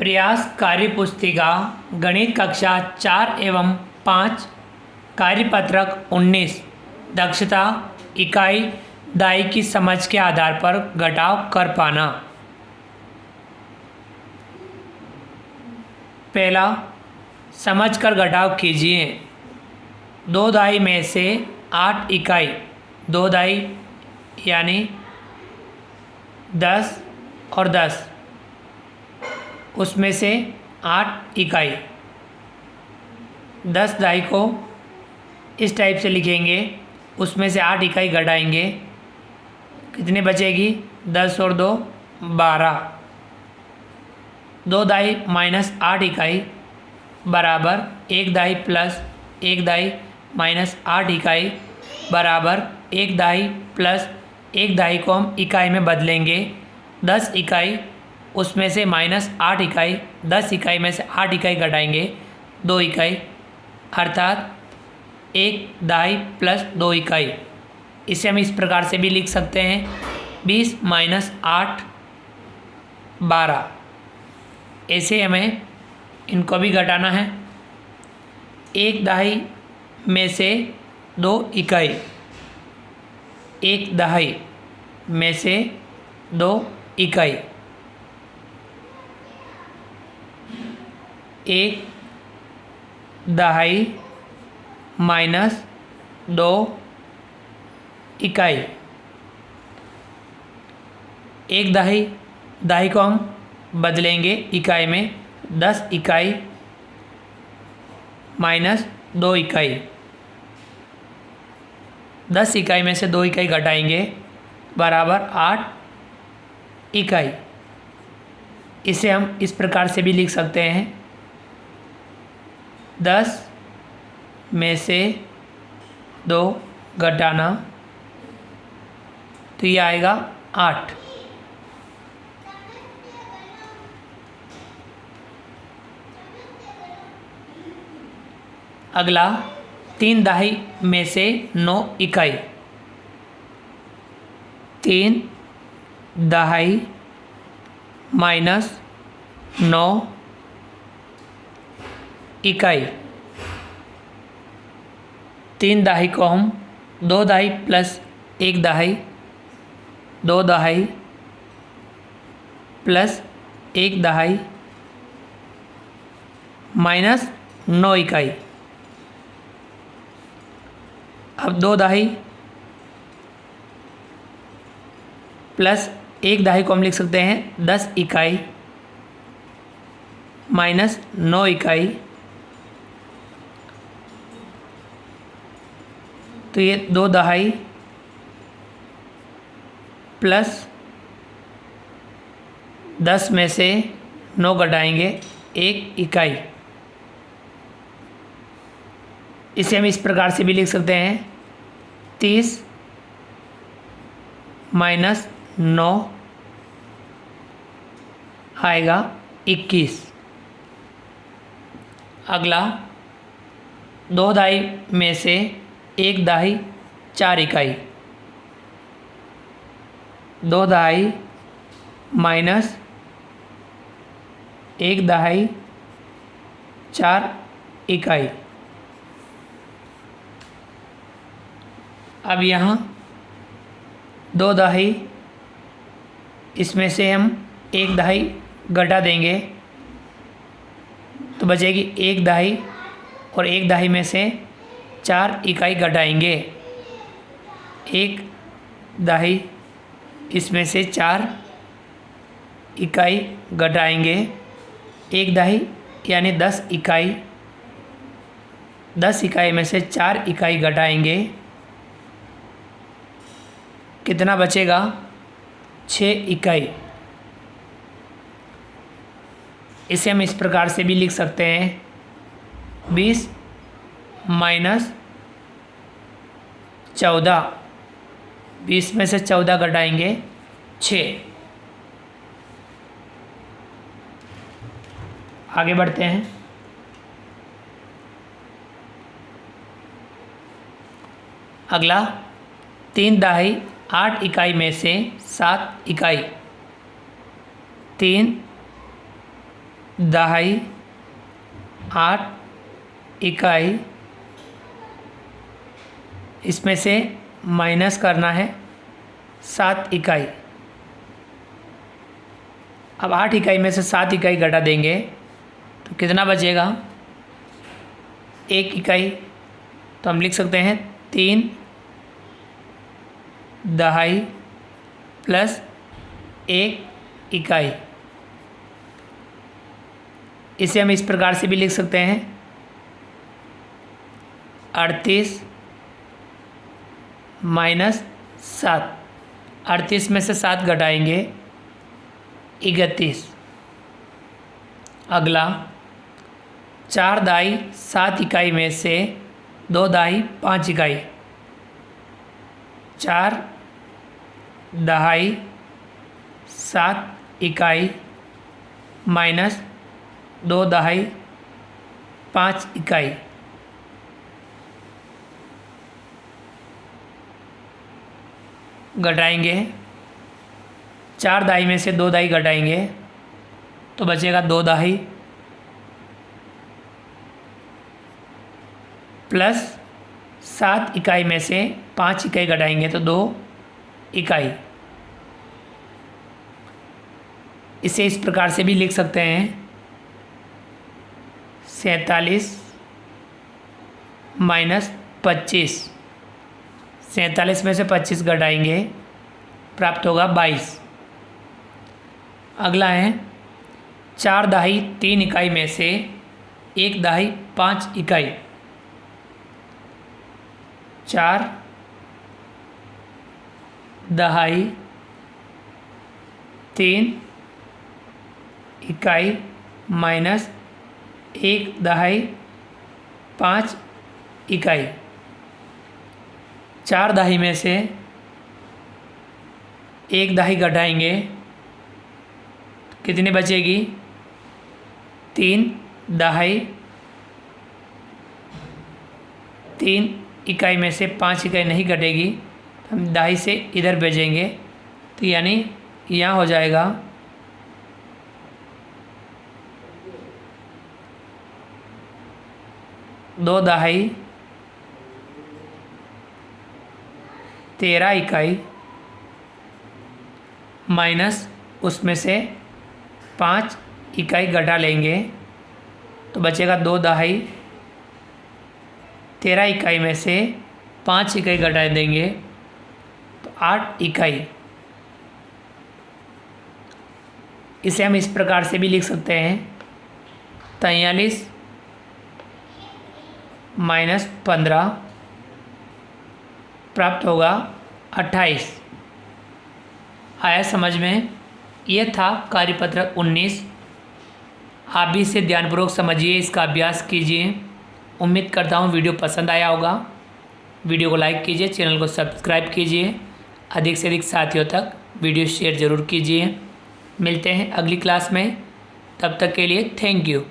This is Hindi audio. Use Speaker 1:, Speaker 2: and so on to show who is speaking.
Speaker 1: प्रयास कार्य पुस्तिका गणित कक्षा 4 एवं 5 कार्यपत्रक 19 दक्षता इकाई दाई की समझ के आधार पर घटाव कर पाना। पहला, समझकर घटाव कीजिए। 2 दाई में से 8 इकाई 2 दाई यानी 10 और 10, उसमें से 8 इकाई 10 दाई को इस टाइप से लिखेंगे, उसमें से 8 इकाई घटाएंगे, कितने बचेगी? 10 और 2 12। 2 दाई माइनस 8 इकाई बराबर 1 दाई प्लस 1 दाई माइनस 8 इकाई बराबर 1 दाई प्लस 1 दाई को हम इकाई में बदलेंगे। 10 इकाई उसमें से माइनस 8 इकाई, 10 इकाई में से 8 इकाई घटाएंगे 2 इकाई, अर्थात 1 दाई प्लस 2 इकाई। इसे हम इस प्रकार से भी लिख सकते हैं 20 माइनस 8 12। ऐसे हमें इनको भी घटाना है। 1 दाई में से 2 इकाई, 1 दहाई में से 2 इकाई, 1 दहाई माइनस 2 इकाई। 1 दहाई, दहाई को हम बदलेंगे इकाई में, 10 इकाई माइनस 2 इकाई, 10 इकाई में से 2 इकाई घटाएंगे बराबर 8 इकाई। इसे हम इस प्रकार से भी लिख सकते हैं 10 में से 2 घटाना, तो ये आएगा 8। अगला, 3 दहाई में से 9 इकाई, 3 दहाई माइनस 9 इकाई। 3 दहाई को हम 2 दहाई प्लस 1 दहाई, 2 दहाई प्लस 1 दहाई माइनस 9 इकाई। अब 2 दहाई प्लस 1 दहाई को हम लिख सकते हैं 10 इकाई माइनस 9 इकाई, तो ये 2 दहाई प्लस 10 में से 9 घटाएंगे 1 इकाई। इसे हम इस प्रकार से भी लिख सकते हैं 30 माइनस 9 आएगा 21। अगला, 2 दहाई में से 1 दहाई 4 इकाई, 2 दहाई माइनस 1 दहाई 4 इकाई। अब यहाँ 2 दहाई, इसमें से हम 1 दहाई घटा देंगे तो बचेगी 1 दहाई, और 1 दहाई में से 4 इकाई घटाएंगे, 1 दहाई इसमें से 4 इकाई घटाएंगे, 1 दहाई यानी 10 इकाई, 10 इकाई में से 4 इकाई घटाएंगे, कितना बचेगा? 6 इकाई। इसे हम इस प्रकार से भी लिख सकते हैं 20 माइनस 14, 20 में से 14 घटाएंगे 6। आगे बढ़ते हैं। अगला, 3 दहाई 8 इकाई में से 7 इकाई, 3 दहाई 8 इकाई, इसमें से माइनस करना है 7 इकाई। अब 8 इकाई में से 7 इकाई घटा देंगे तो कितना बचेगा? 1 इकाई। तो हम लिख सकते हैं 3 दहाई प्लस 1 इकाई। इसे हम इस प्रकार से भी लिख सकते हैं 38 माइनस 7। 38 में से 7 घटाएंगे 31। अगला 4 दहाई 7 इकाई में से 2 दहाई 5 इकाई। 4 दहाई 7 इकाई माइनस 2 दहाई 5 इकाई। घटाएंगे 4 दहाई में से 2 दहाई घटाएंगे तो बचेगा 2 दहाई प्लस 7 इकाई में से 5 इकाई घटाएंगे तो 2 इकाई। इसे इस प्रकार से भी लिख सकते हैं 47 माइनस 25। 47 में से 25 घटाएंगे प्राप्त होगा 22। अगला है 4 दहाई 3 इकाई में से 1 दहाई 5 इकाई। 4 दहाई 3 इकाई माइनस 1 दहाई 5 इकाई। 4 दहाई में से 1 दहाई घटाएंगे कितनी बचेगी? 3 दहाई। 3 इकाई में से 5 इकाई नहीं घटेगी, हम दहाई से इधर भेजेंगे तो यानी यहाँ हो जाएगा 2 दहाई 13 इकाई माइनस उसमें से 5 इकाई घटा लेंगे तो बचेगा 2 दहाई। 13 इकाई में से 5 इकाई घटा देंगे तो 8 इकाई। इसे हम इस प्रकार से भी लिख सकते हैं 43 माइनस 15 प्राप्त होगा 28। आया समझ में? यह था कार्यपत्रक 19। आप भी इसे ध्यानपूर्वक समझिए, इसका अभ्यास कीजिए। उम्मीद करता हूँ वीडियो पसंद आया होगा। वीडियो को लाइक कीजिए, चैनल को सब्सक्राइब कीजिए, अधिक से अधिक साथियों तक वीडियो शेयर ज़रूर कीजिए। मिलते हैं अगली क्लास में, तब तक के लिए थैंक यू।